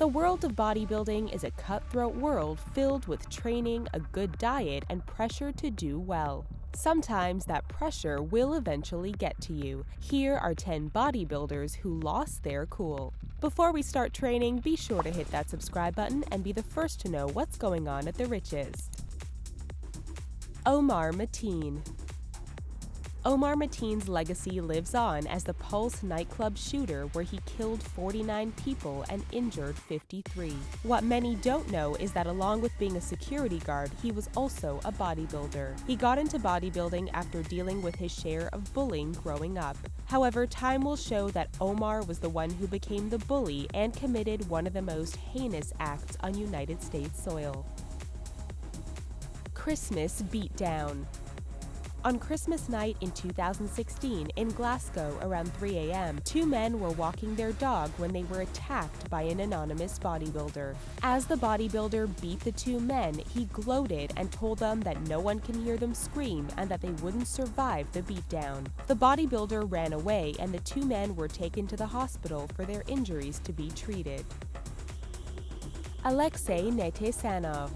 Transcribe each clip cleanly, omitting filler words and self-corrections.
The world of bodybuilding is a cutthroat world filled with training, a good diet, and pressure to do well. Sometimes that pressure will eventually get to you. Here are 10 bodybuilders who lost their cool. Before we start training, be sure to hit that subscribe button and be the first to know what's going on at the richest. Omar Mateen. Omar Mateen's legacy lives on as the Pulse nightclub shooter where he killed 49 people and injured 53. What many don't know is that along with being a security guard, he was also a bodybuilder. He got into bodybuilding after dealing with his share of bullying growing up. However, time will show that Omar was the one who became the bully and committed one of the most heinous acts on United States soil. Christmas beatdown. On Christmas night in 2016 in Glasgow around 3 a.m., two men were walking their dog when they were attacked by an anonymous bodybuilder. As the bodybuilder beat the two men, he gloated and told them that no one can hear them scream and that they wouldn't survive the beatdown. The bodybuilder ran away and the two men were taken to the hospital for their injuries to be treated. Aleksey Netesanov.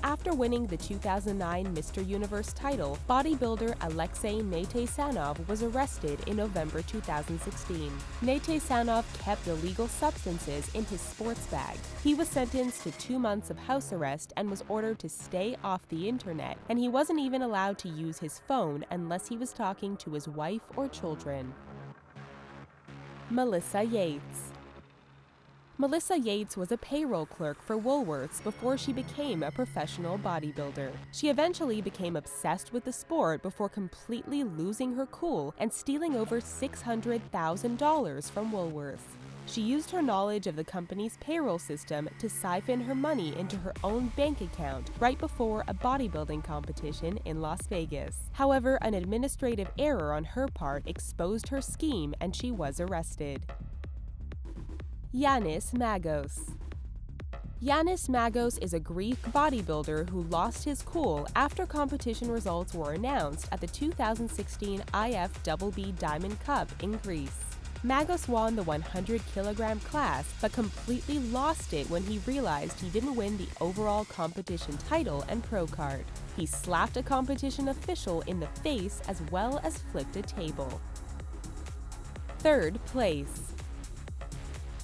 After winning the 2009 Mr. Universe title, bodybuilder Aleksey Netesanov was arrested in November 2016. Netesanov kept illegal substances in his sports bag. He was sentenced to 2 months of house arrest and was ordered to stay off the internet, and he wasn't even allowed to use his phone unless he was talking to his wife or children. Melissa Yates. Melissa Yates was a payroll clerk for Woolworths before she became a professional bodybuilder. She eventually became obsessed with the sport before completely losing her cool and stealing over $600,000 from Woolworths. She used her knowledge of the company's payroll system to siphon her money into her own bank account right before a bodybuilding competition in Las Vegas. However, an administrative error on her part exposed her scheme and she was arrested. Yannis Magos. Yannis Magos is a Greek bodybuilder who lost his cool after competition results were announced at the 2016 IFBB Diamond Cup in Greece. Magos won the 100-kilogram class but completely lost it when he realized he didn't win the overall competition title and pro card. He slapped a competition official in the face as well as flipped a table. Third place.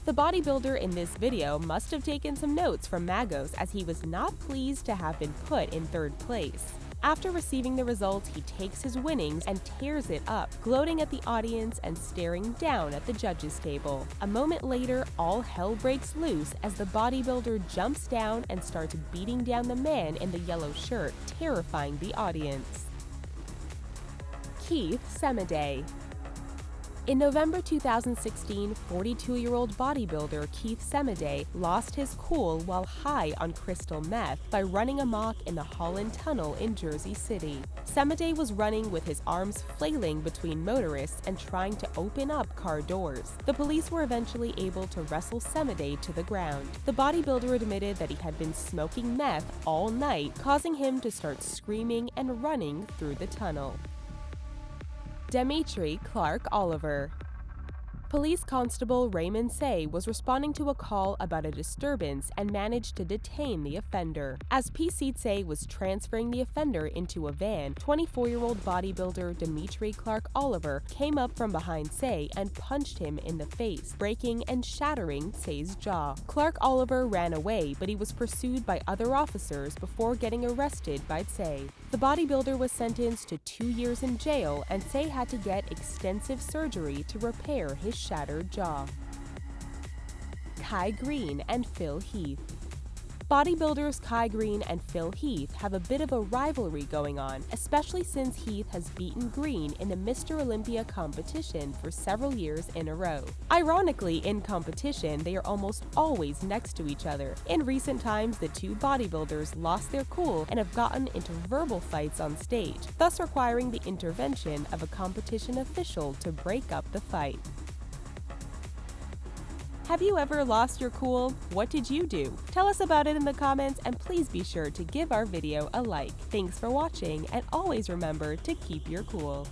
The bodybuilder in this video must have taken some notes from Magos as he was not pleased to have been put in third place. After receiving the results, he takes his winnings and tears it up, gloating at the audience and staring down at the judges' table. A moment later, all hell breaks loose as the bodybuilder jumps down and starts beating down the man in the yellow shirt, terrifying the audience. Semay. In November 2016, 42-year-old bodybuilder Semay lost his cool while high on crystal meth by running amok in the Holland Tunnel in Jersey City. Semay was running with his arms flailing between motorists and trying to open up car doors. The police were eventually able to wrestle Semay to the ground. The bodybuilder admitted that he had been smoking meth all night, causing him to start screaming and running through the tunnel. Demitre Clarke-Oliver. Police Constable Raymond Say was responding to a call about a disturbance and managed to detain the offender. As PC Say was transferring the offender into a van, 24-year-old bodybuilder Demitre Clarke-Oliver came up from behind Say and punched him in the face, breaking and shattering Say's jaw. Clarke-Oliver ran away, but he was pursued by other officers before getting arrested by Say. The bodybuilder was sentenced to 2 years in jail, and Say had to get extensive surgery to repair his shattered jaw. Kai Greene and Phil Heath. Bodybuilders Kai Greene and Phil Heath have a bit of a rivalry going on, especially since Heath has beaten Greene in the Mr. Olympia competition for several years in a row. Ironically, in competition, they are almost always next to each other. In recent times, the two bodybuilders lost their cool and have gotten into verbal fights on stage, thus requiring the intervention of a competition official to break up the fight. Have you ever lost your cool? What did you do? Tell us about it in the comments and please be sure to give our video a like. Thanks for watching and always remember to keep your cool.